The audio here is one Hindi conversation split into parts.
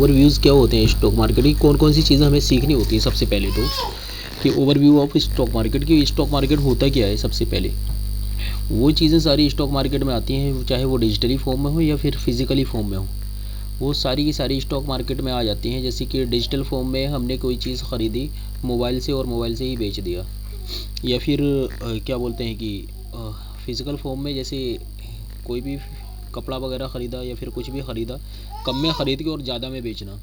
ओवरव्यूज़ क्या होते हैं स्टॉक मार्केट की, कौन कौन सी चीज़ें हमें सीखनी होती है सबसे पहले तो, कि ओवरव्यू ऑफ स्टॉक मार्केट की स्टॉक मार्केट होता क्या है। सबसे पहले वो चीज़ें सारी स्टॉक मार्केट में आती हैं, चाहे वो डिजिटली फॉर्म में हो या फिर फिज़िकली फॉर्म में हो, वो सारी की सारी स्टॉक मार्केट में आ जाती हैं। जैसे कि डिजिटल फॉर्म में हमने कोई चीज़ ख़रीदी मोबाइल से और मोबाइल से ही बेच दिया, या फिर क्या बोलते हैं कि फ़िज़िकल फॉर्म में जैसे कोई भी कपड़ा वगैरह ख़रीदा या फिर कुछ भी ख़रीदा, कम में ख़रीद के और ज़्यादा में बेचना।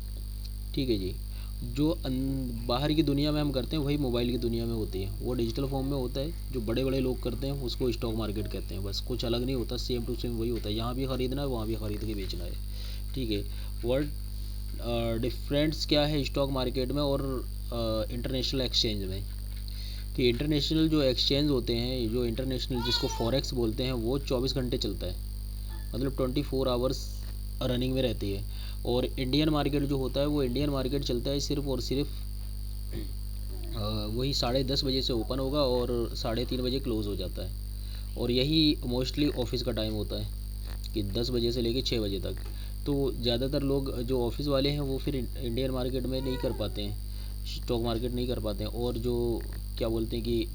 ठीक है जी। जो बाहर की दुनिया में हम करते हैं वही मोबाइल की दुनिया में होती है, वो डिजिटल फॉर्म में होता है। जो बड़े बड़े लोग करते हैं उसको स्टॉक मार्केट कहते हैं, बस कुछ अलग नहीं होता, सेम टू सेम वही होता है। यहाँ भी ख़रीदना है, वहाँ भी ख़रीद के बेचना है। ठीक है। वर्ड डिफरेंस क्या है स्टॉक मार्केट में और इंटरनेशनल एक्सचेंज में, कि इंटरनेशनल जो एक्सचेंज होते हैं, जो इंटरनेशनल जिसको फॉरेक्स बोलते हैं, वो 24 घंटे चलता है, मतलब 24 आवर्स रनिंग में रहती है। और इंडियन मार्केट जो होता है वो इंडियन मार्केट चलता है सिर्फ और सिर्फ वही 10:30 बजे से ओपन होगा और 3:30 बजे क्लोज़ हो जाता है। और यही मोस्टली ऑफिस का टाइम होता है कि 10 बजे से लेके 6 बजे तक। तो ज़्यादातर लोग जो ऑफिस वाले हैं वो फिर इंडियन मार्केट में नहीं कर पाते हैं, स्टॉक मार्केट नहीं कर पाते हैं। और जो क्या बोलते हैं कि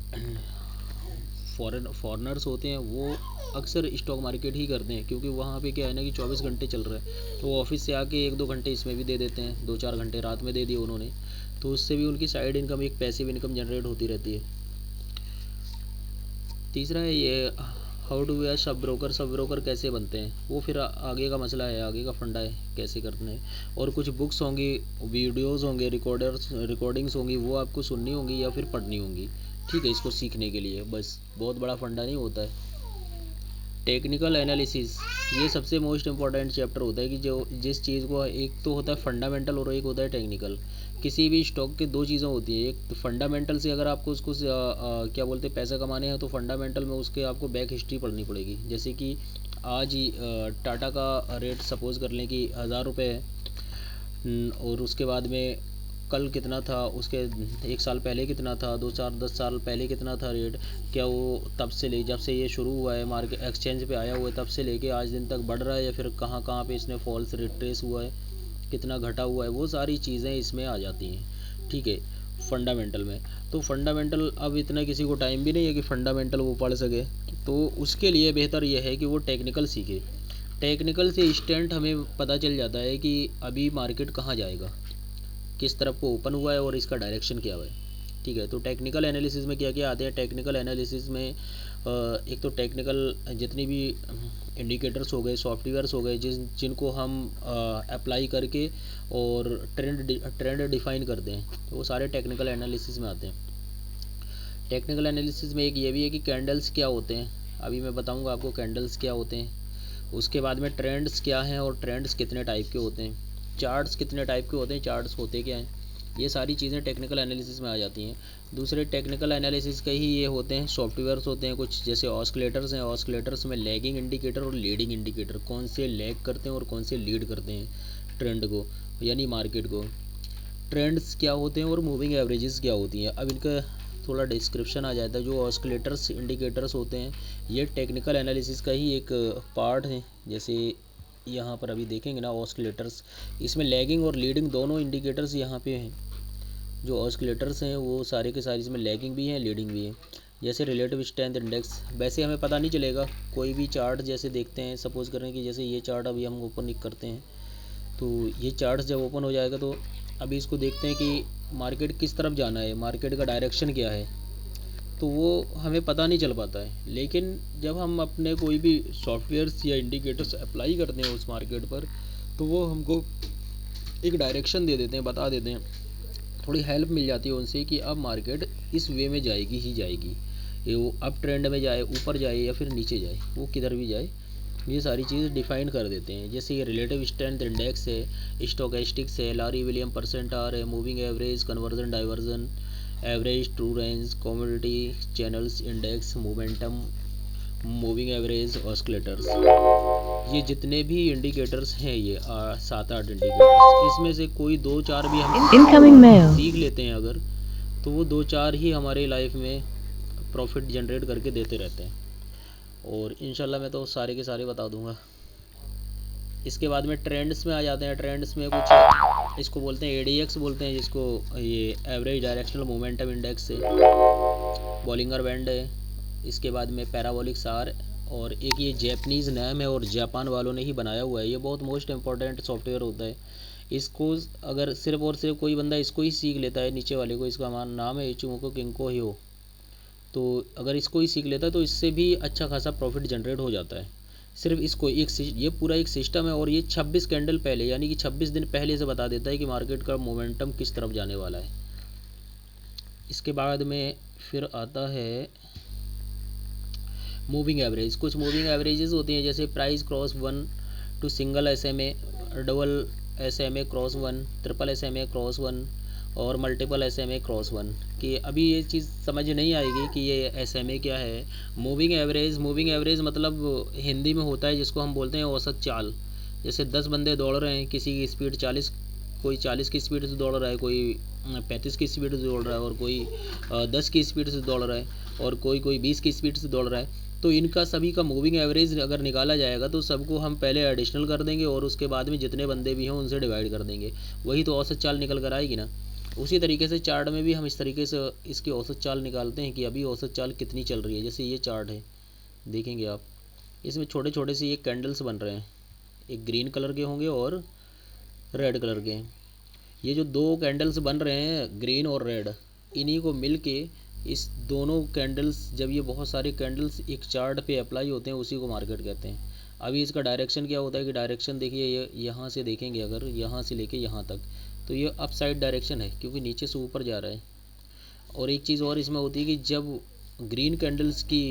फॉरेनर्स होते हैं वो अक्सर स्टॉक मार्केट ही करते हैं, क्योंकि वहाँ पे क्या है ना कि 24 घंटे चल रहा है, तो वो ऑफिस से आके 1-2 घंटे इसमें भी दे देते हैं, 2-4 घंटे रात में दे दिए उन्होंने, तो उससे भी उनकी साइड इनकम, एक पैसिव इनकम जनरेट होती रहती है। तीसरा है ये how to be a sub broker कैसे बनते हैं, वो फिर आगे का मसला है, आगे का फंडा है कैसे करते हैं। और कुछ बुक्स होंगी, वीडियोज़ होंगे, रिकॉर्डिंग्स होंगी, वो आपको सुननी होंगी या फिर पढ़नी होंगी। ठीक है, इसको सीखने के लिए बस बहुत बड़ा फंडा नहीं होता है। टेक्निकल एनालिसिस, ये सबसे मोस्ट इम्पॉर्टेंट चैप्टर होता है, कि जो जिस चीज़ को, एक तो होता है फंडामेंटल और एक होता है टेक्निकल। किसी भी स्टॉक के दो चीज़ें होती हैं, एक तो फंडामेंटल से अगर आपको उसको क्या बोलते हैं पैसा कमाने हैं, तो फंडामेंटल में उसके आपको बैक हिस्ट्री पढ़नी पड़ेगी। जैसे कि आज ही टाटा का रेट सपोज़ कर लें कि 1000 रुपये है, और उसके बाद में कल कितना था, उसके 1 साल पहले कितना था, 2-4-10 साल पहले कितना था रेट, क्या वो तब से ले जब से ये शुरू हुआ है मार्केट एक्सचेंज पे आया हुआ है तब से लेके आज दिन तक बढ़ रहा है, या फिर कहाँ कहाँ पे इसने फॉल्स रिट्रेस हुआ है, कितना घटा हुआ है, वो सारी चीज़ें इसमें आ जाती हैं। ठीक है, फंडामेंटल में। तो फंडामेंटल अब इतना किसी को टाइम भी नहीं है कि फ़ंडामेंटल वो पढ़ सके, तो उसके लिए बेहतर यह है कि वो टेक्निकल सीखे। टेक्निकल से इंस्टेंट हमें पता चल जाता है कि अभी मार्केट कहाँ जाएगा, किस तरफ को ओपन हुआ है और इसका डायरेक्शन क्या है। ठीक है, तो टेक्निकल एनालिसिस में क्या क्या आते हैं। टेक्निकल एनालिसिस में एक तो टेक्निकल जितनी भी इंडिकेटर्स हो गए, सॉफ्टवेयर्स हो गए, जिनको हम अप्लाई करके और ट्रेंड डिफाइन करते हैं, तो वो सारे टेक्निकल एनालिसिस में आते हैं। टेक्निकल एनालिसिस में एक ये भी है कि कैंडल्स क्या होते हैं, अभी मैं बताऊंगा आपको कैंडल्स क्या होते हैं। उसके बाद में ट्रेंड्स क्या हैं और ट्रेंड्स कितने टाइप के होते हैं, चार्ट्स कितने टाइप के होते हैं, चार्ट्स होते क्या हैं, ये सारी चीज़ें टेक्निकल एनालिसिस में आ जाती हैं। दूसरे टेक्निकल एनालिसिस के ही ये होते हैं सॉफ्टवेयर्स होते हैं कुछ, जैसे ऑस्किलेटर्स हैं। ऑस्किलेटर्स में लैगिंग इंडिकेटर और लीडिंग इंडिकेटर, कौन से लैग करते हैं और कौन से लीड करते हैं ट्रेंड को, यानी मार्केट को। ट्रेंड्स क्या होते हैं और मूविंग एवरेजेस क्या होती हैं, अब इनका थोड़ा डिस्क्रिप्शन आ जाता है। जो ऑस्किलेटर्स इंडिकेटर्स होते हैं ये टेक्निकल एनालिसिस का ही एक पार्ट है। जैसे यहाँ पर अभी देखेंगे ना ऑस्किलेटर्स, इसमें लैगिंग और लीडिंग दोनों इंडिकेटर्स यहाँ पे हैं। जो ऑस्किलेटर्स हैं वो सारे के सारे इसमें लैगिंग भी हैं, लीडिंग भी है। जैसे रिलेटिव स्ट्रेंथ इंडेक्स, वैसे हमें पता नहीं चलेगा, कोई भी चार्ट जैसे देखते हैं, सपोज़ करें कि जैसे ये चार्ट अभी हम ओपन करते हैं, तो ये चार्ट जब ओपन हो जाएगा तो अभी इसको देखते हैं कि मार्केट किस तरफ जाना है, मार्केट का डायरेक्शन क्या है, तो वो हमें पता नहीं चल पाता है। लेकिन जब हम अपने कोई भी सॉफ्टवेयर्स या इंडिकेटर्स अप्लाई करते हैं उस मार्केट पर, तो वो हमको एक डायरेक्शन दे देते हैं, बता देते हैं, थोड़ी हेल्प मिल जाती है उनसे कि अब मार्केट इस वे में जाएगी ही जाएगी, ये वो अप ट्रेंड में जाए, ऊपर जाए या फिर नीचे जाए, वो किधर भी जाए, ये सारी चीज़ें डिफाइन कर देते हैं। जैसे ये रिलेटिव स्ट्रेंथ इंडेक्स है, स्टोकेस्टिक्स है, लारी विलियम परसेंट आर है, moving average, convergence divergence, average true range, commodity channels index, momentum, moving average, oscillators, ये जितने भी इंडिकेटर्स हैं, ये 7-8 इंडिकेटर्स, इसमें से कोई 2-4 भी हम सीख लेते हैं अगर, तो वो 2-4 ही हमारे लाइफ में प्रॉफिट जनरेट करके देते रहते हैं। और इंशाल्लाह मैं तो सारे के सारे बता दूंगा। इसके बाद में ट्रेंड्स में आ जाते हैं। ट्रेंड्स में कुछ इसको बोलते हैं ADX बोलते हैं, जिसको ये एवरेज डायरेक्शनल मोमेंटम इंडेक्स से। बॉलिंगर बैंड है, इसके बाद में पैराबोलिक सार, और एक ये जैपनीज़ नाम है और जापान वालों ने ही बनाया हुआ है। ये बहुत मोस्ट इम्पॉर्टेंट सॉफ्टवेयर होता है। इसको अगर सिर्फ और सिर्फ कोई बंदा इसको ही सीख लेता है, नीचे वाले को, इसका नाम है इचिमोको किंको हियो, तो अगर इसको ही सीख लेता है तो इससे भी अच्छा खासा प्रॉफिट जनरेट हो जाता है। सिर्फ इसको ये पूरा एक सिस्टम है, और ये 26 कैंडल पहले, यानी कि 26 दिन पहले से बता देता है कि मार्केट का मोमेंटम किस तरफ जाने वाला है। इसके बाद में फिर आता है मूविंग एवरेज। कुछ मूविंग एवरेजेस होती हैं, जैसे price cross 1 to single SMA, double SMA cross 1, triple SMA cross 1 और मल्टीपल SMA क्रॉस 1। कि अभी ये चीज़ समझ नहीं आएगी कि ये SMA क्या है। मूविंग एवरेज मतलब हिंदी में होता है जिसको हम बोलते हैं औसत चाल। जैसे 10 बंदे दौड़ रहे हैं, किसी की स्पीड 40, कोई 40 की स्पीड से दौड़ रहा है, कोई 35 की स्पीड से दौड़ रहा है, और कोई 10 की स्पीड से दौड़ रहा है, और कोई 20 की स्पीड से दौड़ रहा है। तो इनका सभी का मूविंग एवरेज अगर निकाला जाएगा तो सबको हम पहले एडिशनल कर देंगे, और उसके बाद में जितने बंदे भी हैं उनसे डिवाइड कर देंगे, वही तो औसत चाल निकल कर आएगी ना। उसी तरीके से चार्ट में भी हम इस तरीके से इसकी औसत चाल निकालते हैं कि अभी औसत चाल कितनी चल रही है। जैसे ये चार्ट है, देखेंगे आप, इसमें छोटे छोटे से ये कैंडल्स बन रहे हैं, एक ग्रीन कलर के होंगे और रेड कलर के। ये जो दो कैंडल्स बन रहे हैं ग्रीन और रेड, इन्हीं को मिल के इस दोनों कैंडल्स, जब ये बहुत सारे कैंडल्स एक चार्ट पे अप्लाई होते हैं, उसी को मार्केट कहते हैं। अभी इसका डायरेक्शन क्या होता है कि डायरेक्शन देखिए, ये यहाँ से देखेंगे, अगर यहाँ से लेके यहाँ तक, तो ये अप साइड डायरेक्शन है क्योंकि नीचे से ऊपर जा रहा है। और एक चीज़ और इसमें होती है कि जब ग्रीन कैंडल्स की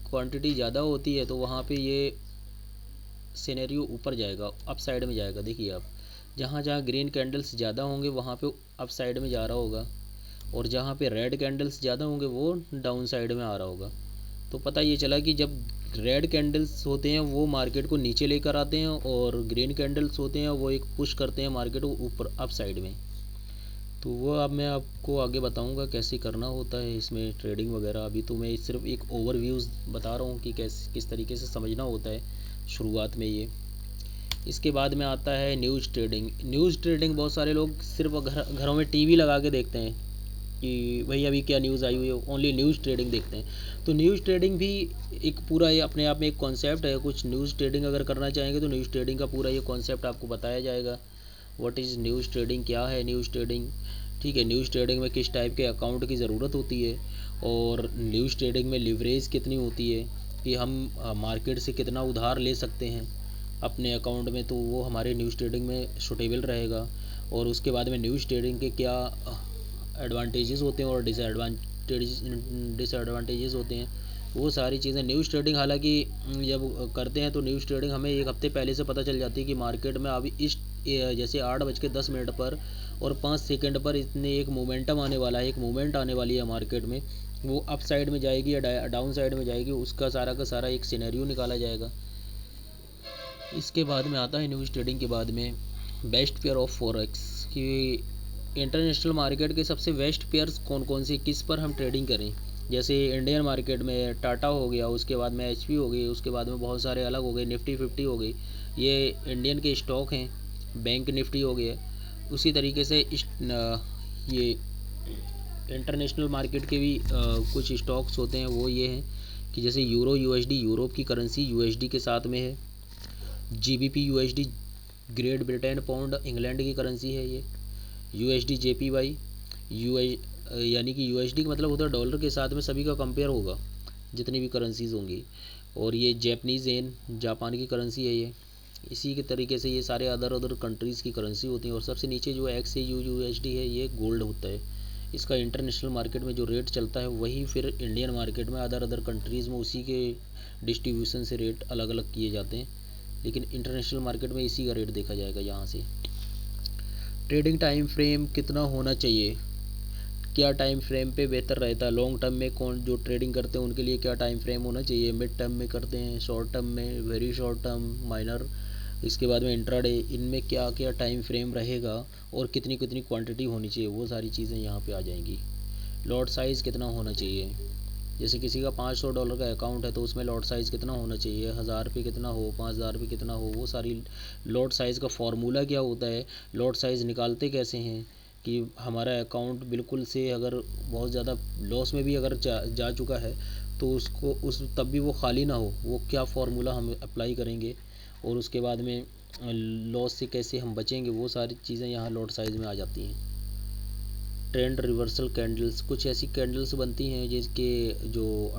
क्वांटिटी ज़्यादा होती है तो वहाँ पे ये सिनेरियो ऊपर जाएगा, अप साइड में जाएगा। देखिए आप, जहाँ जहाँ ग्रीन कैंडल्स ज़्यादा होंगे वहाँ पे अप साइड में जा रहा होगा, और जहाँ पे रेड कैंडल्स ज़्यादा होंगे वो डाउन साइड में आ रहा होगा। तो पता ये चला कि जब रेड कैंडल्स होते हैं वो मार्केट को नीचे लेकर आते हैं, और ग्रीन कैंडल्स होते हैं वो एक पुश करते हैं मार्केट को ऊपर अप साइड में। तो वो अब मैं आपको आगे बताऊंगा कैसे करना होता है इसमें ट्रेडिंग वगैरह। अभी तो मैं सिर्फ एक ओवरव्यूज़ बता रहा हूँ कि किस तरीके से समझना होता है शुरुआत में ये। इसके बाद में आता है न्यूज़ ट्रेडिंग बहुत सारे लोग सिर्फ घरों में टीवी लगा के देखते हैं कि भाई अभी क्या न्यूज़ आई हुई है, ओनली न्यूज़ ट्रेडिंग देखते हैं। तो न्यूज़ ट्रेडिंग भी एक पूरा ये अपने आप में एक कॉन्सेप्ट है। कुछ न्यूज़ ट्रेडिंग अगर करना चाहेंगे तो न्यूज़ ट्रेडिंग का पूरा ये कॉन्सेप्ट आपको बताया जाएगा। व्हाट इज़ न्यूज़ ट्रेडिंग, क्या है न्यूज़ ट्रेडिंग, ठीक है। न्यूज़ ट्रेडिंग में किस टाइप के अकाउंट की ज़रूरत होती है, और न्यूज़ ट्रेडिंग में लिवरेज कितनी होती है कि हम मार्केट से कितना उधार ले सकते हैं अपने अकाउंट में, तो वो हमारे न्यूज़ ट्रेडिंग में सूटेबल रहेगा। और उसके बाद में न्यूज़ ट्रेडिंग के क्या एडवांटेजेस होते हैं और डिसएडवांटेजेस होते हैं, वो सारी चीज़ें न्यूज़ ट्रेडिंग। हालांकि जब करते हैं तो न्यूज़ ट्रेडिंग हमें एक हफ्ते पहले से पता चल जाती है कि मार्केट में अभी इस जैसे 8:10 पर और 5 सेकंड पर इतने एक मोमेंटम आने वाला है, एक मूवमेंट आने वाली है मार्केट में, वो अप साइड में जाएगी या डाउन साइड में जाएगी, उसका सारा का सारा एक सिनेरियो निकाला जाएगा। इसके बाद में आता है न्यूज़ ट्रेडिंग के बाद में बेस्ट पेयर ऑफ फॉरेक्स, कि इंटरनेशनल मार्केट के सबसे बेस्ट पेयर्स कौन कौन से, किस पर हम ट्रेडिंग करें। जैसे इंडियन मार्केट में टाटा हो गया, उसके बाद में HP हो गई, उसके बाद में बहुत सारे अलग हो गए, निफ्टी 50 हो गई, ये इंडियन के स्टॉक हैं। बैंक निफ्टी हो गया। उसी तरीके से ये इंटरनेशनल मार्केट के भी कुछ स्टॉक्स होते हैं, वो ये हैं कि जैसे यूरो USD, यूरोप की करेंसी USD के साथ में है। GBP USD, great Britain pound, England की करेंसी है ये। USD JPY, यानी कि USD का मतलब होता है डॉलर के साथ में सभी का कंपेयर होगा जितनी भी करेंसीज होंगी। और ये जैपनीज़ येन, जापान की करेंसी है ये। इसी के तरीके से ये सारे अदर कंट्रीज़ की करेंसी होती हैं। और सबसे नीचे जो XAU USD है, ये गोल्ड होता है। इसका इंटरनेशनल मार्केट में जो रेट चलता है वही फिर इंडियन मार्केट में अदर कंट्रीज़ में उसी के डिस्ट्रीब्यूशन से रेट अलग अलग किए जाते हैं, लेकिन इंटरनेशनल मार्केट में इसी का रेट देखा जाएगा यहाँ से। ट्रेडिंग टाइम फ्रेम कितना होना चाहिए, क्या टाइम फ्रेम पे बेहतर रहता है। लॉन्ग टर्म में कौन जो ट्रेडिंग करते हैं उनके लिए क्या टाइम फ्रेम होना चाहिए, मिड टर्म में करते हैं, शॉर्ट टर्म में, वेरी शॉर्ट टर्म, माइनर, इसके बाद में इंट्राडे, इनमें क्या क्या टाइम फ्रेम रहेगा और कितनी क्वांटिटी होनी चाहिए, वो सारी चीज़ें यहाँ पे आ जाएंगी। लॉट साइज़ कितना होना चाहिए, जैसे किसी का $500 का अकाउंट है तो उसमें लॉट साइज़ कितना होना चाहिए, 1000 पे कितना हो, 5000 पे कितना हो, वो सारी लॉट साइज़ का फार्मूला क्या होता है, लॉट साइज़ निकालते कैसे हैं कि हमारा अकाउंट बिल्कुल से अगर बहुत ज़्यादा लॉस में भी अगर जा चुका है तो उसको उस तब भी वो खाली ना हो, वो क्या फार्मूला हम अप्लाई करेंगे और उसके बाद में लॉस से कैसे हम बचेंगे, वो सारी चीज़ें यहाँ लॉट साइज़ में आ जाती हैं। ट्रेंड रिवर्सल कैंडल्स, कुछ ऐसी कैंडल्स बनती हैं जिसके जो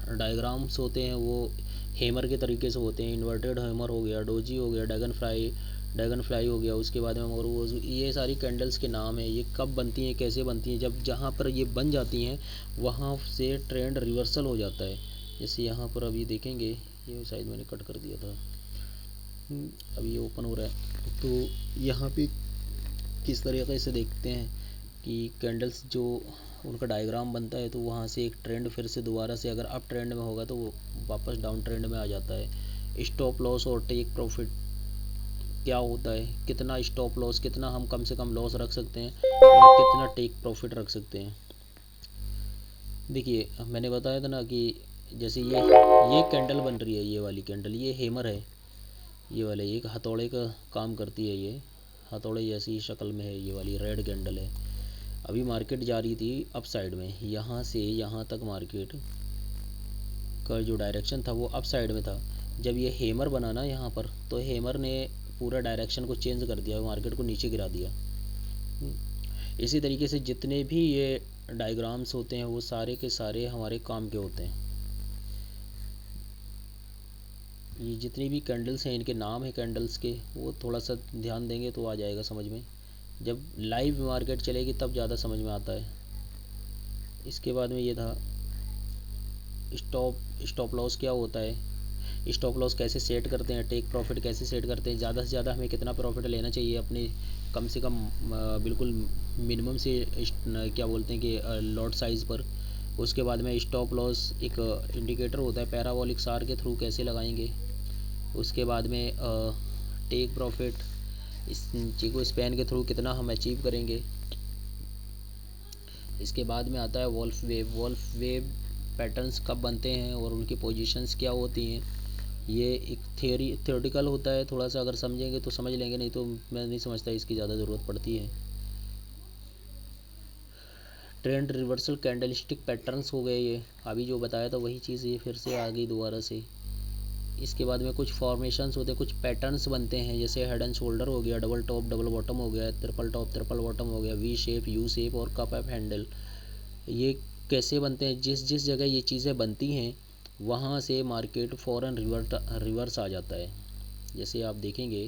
डायग्राम्स होते हैं वो हेमर के तरीके से होते हैं। इन्वर्टेड हेमर हो गया, डोजी हो गया, ड्रैगन फ्लाई हो गया, उसके बाद में और वो ये सारी कैंडल्स के नाम हैं। ये कब बनती हैं, कैसे बनती हैं, जब जहाँ पर ये बन जाती हैं वहाँ से ट्रेंड रिवर्सल हो जाता है। जैसे यहाँ पर अभी देखेंगे, ये शायद मैंने कट कर दिया था, अभी ये ओपन हो रहा है तो यहाँ पे किस तरीके से देखते हैं कि कैंडल्स जो उनका डायग्राम बनता है तो वहाँ से एक ट्रेंड फिर से दोबारा से अगर अप ट्रेंड में होगा तो वो वापस डाउन ट्रेंड में आ जाता है। स्टॉप लॉस और टेक प्रॉफिट क्या होता है, कितना स्टॉप लॉस, कितना हम कम से कम लॉस रख सकते हैं और कितना टेक प्रॉफिट रख सकते हैं। देखिए मैंने बताया था ना कि जैसे ये कैंडल बन रही है, ये वाली कैंडल, ये हेमर है, ये वाले एक हथौड़े का काम करती है, ये हथौड़े जैसी शक्ल में है, ये वाली रेड कैंडल है। अभी मार्केट जा रही थी अप साइड में, यहाँ से यहाँ तक मार्केट का जो डायरेक्शन था वो अप साइड में था। जब ये हेमर बना ना यहाँ पर तो हेमर ने पूरा डायरेक्शन को चेंज कर दिया, मार्केट को नीचे गिरा दिया। इसी तरीके से जितने भी ये डायग्राम्स होते हैं वो सारे के सारे हमारे काम के होते हैं। ये जितनी भी कैंडल्स हैं इनके नाम हैं कैंडल्स के, वो थोड़ा सा ध्यान देंगे तो आ जाएगा समझ में। जब लाइव मार्केट चलेगी तब ज़्यादा समझ में आता है। इसके बाद में ये था स्टॉप लॉस क्या होता है, स्टॉप लॉस कैसे सेट करते हैं, टेक प्रॉफिट कैसे सेट करते हैं, ज़्यादा से ज़्यादा हमें कितना प्रॉफिट लेना चाहिए अपने कम से कम बिल्कुल मिनिमम से क्या बोलते हैं कि लॉट साइज़ पर। उसके बाद में स्टॉप लॉस एक इंडिकेटर होता है पैराबोलिक सार के थ्रू कैसे लगाएंगे। उसके बाद में टेक प्रॉफिट इस चीको स्पैन के थ्रू कितना हम अचीव करेंगे। इसके बाद में आता है वॉल्फ वेव पैटर्न्स कब बनते हैं और उनकी पोजीशंस क्या होती हैं। ये एक थ्योरेटिकल होता है, थोड़ा सा अगर समझेंगे तो समझ लेंगे, नहीं तो मैं नहीं समझता इसकी ज़्यादा ज़रूरत पड़ती है। ट्रेंड रिवर्सल कैंडलस्टिक पैटर्न्स हो गए, ये अभी जो बताया था वही चीज़ ये फिर से आ गई दोबारा से। इसके बाद में कुछ फॉर्मेशंस होते हैं, कुछ पैटर्न्स बनते हैं, जैसे हेड एंड शोल्डर हो गया, डबल टॉप डबल बॉटम हो गया, ट्रिपल टॉप ट्रिपल बॉटम हो गया, वी शेप यू शेप और कप अप हैंडल। ये कैसे बनते हैं, जिस जिस जगह ये चीज़ें बनती हैं वहाँ से मार्केट फ़ौरन रिवर्स आ जाता है। जैसे आप देखेंगे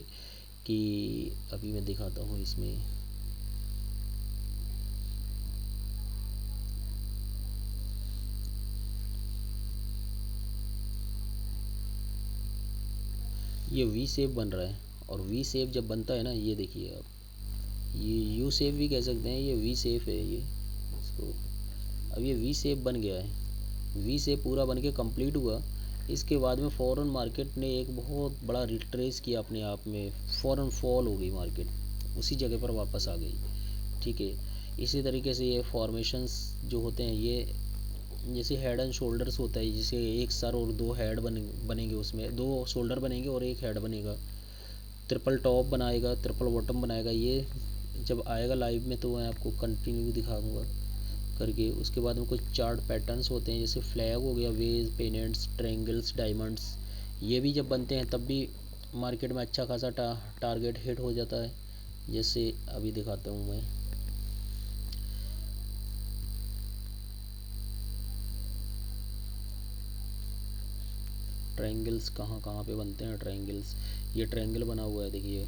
कि अभी मैं दिखाता हूँ इसमें, ये वी शेप बन रहा है और वी शेप जब बनता है ना, ये देखिए आप, ये यू शेप भी कह सकते हैं, ये वी शेप है ये इसको। अब ये वी शेप बन गया है, वी शेप पूरा बन के कंप्लीट हुआ। इसके बाद में फ़ौरन मार्केट ने एक बहुत बड़ा रिट्रेस किया अपने आप में, फ़ौरन फॉल हो गई मार्केट, उसी जगह पर वापस आ गई। ठीक है, इसी तरीके से ये फॉर्मेशंस जो होते हैं, ये जैसे हेड एंड शोल्डर्स होता है, जैसे एक सर और दो हेड बनेंगे, उसमें दो शोल्डर बनेंगे और एक हेड बनेगा। ट्रिपल टॉप बनाएगा, ट्रिपल बॉटम बनाएगा। ये जब आएगा लाइव में तो मैं आपको कंटिन्यू दिखाऊंगा करके। उसके बाद में कुछ चार्ट पैटर्न्स होते हैं, जैसे फ्लैग हो गया, वेज, पेनेंट्स, ट्रायंगल्स, डायमंड्स। ये भी जब बनते हैं तब भी मार्केट में अच्छा खासा टारगेट हिट हो जाता है। जैसे अभी दिखाता हूँ मैं, ट्रायंगल्स कहाँ कहाँ पे बनते हैं ट्रायंगल्स। ये ट्रायंगल बना हुआ है देखिए,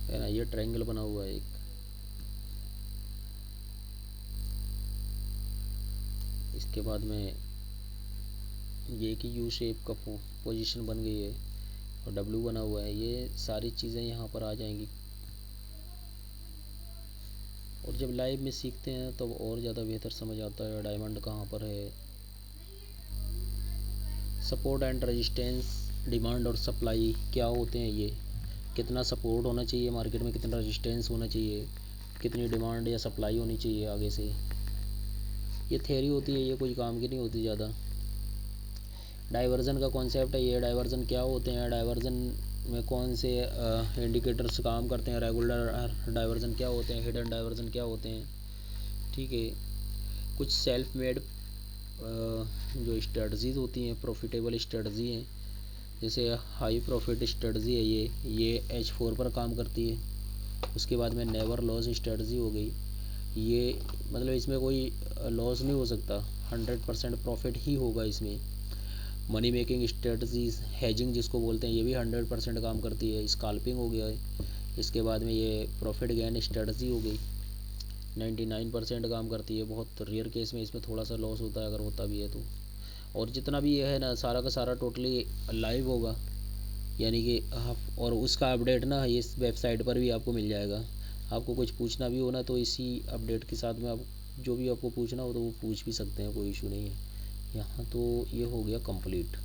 है ना, ये ट्रायंगल बना हुआ है एक। इसके बाद में ये कि यू शेप का पोजीशन बन गई है और डब्ल्यू बना हुआ है। ये सारी चीज़ें यहाँ पर आ जाएंगी और जब लाइव में सीखते हैं तब तो और ज़्यादा बेहतर समझ आता है डायमंड कहाँ पर है, सपोर्ट एंड रेजिस्टेंस डिमांड और सप्लाई क्या होते हैं, ये कितना सपोर्ट होना चाहिए मार्केट में, कितना रेजिस्टेंस होना चाहिए, कितनी डिमांड या सप्लाई होनी चाहिए आगे से। ये थ्योरी होती है, ये कोई काम की नहीं होती ज़्यादा। डाइवर्जन का कॉन्सेप्ट है ये। डाइवर्जन क्या होते हैं, डाइवर्जन में कौन से इंडिकेटर्स काम करते हैं, रेगुलर डाइवर्जन क्या होते हैं, हिडन डाइवर्जन क्या होते हैं। ठीक है, कुछ सेल्फ मेड जो स्ट्रेटजीज़ होती हैं, प्रॉफिटेबल स्ट्रेटजी हैं, जैसे हाई प्रॉफिट स्ट्रेटजी है ये H4 पर काम करती है। उसके बाद में नेवर लॉस स्ट्रेटजी हो गई, ये मतलब इसमें कोई लॉस नहीं हो सकता, 100% प्रॉफिट ही होगा इसमें। मनी मेकिंग स्ट्रेटजीज, हेजिंग जिसको बोलते हैं, ये भी 100% काम करती है। स्काल्पिंग हो गया है। इसके बाद में ये प्रॉफिट गेन स्ट्रेटजी हो गई, 99% काम करती है। बहुत रेयर केस में इसमें थोड़ा सा लॉस होता है, अगर होता भी है तो। और जितना भी ये है ना, सारा का सारा टोटली लाइव होगा, यानी कि आप, और उसका अपडेट ना इस वेबसाइट पर भी आपको मिल जाएगा। आपको कुछ पूछना भी हो ना तो इसी अपडेट के साथ में आप जो भी आपको पूछना हो तो वो पूछ भी सकते हैं, कोई इशू नहीं है। यहाँ तो ये हो गया कंप्लीट।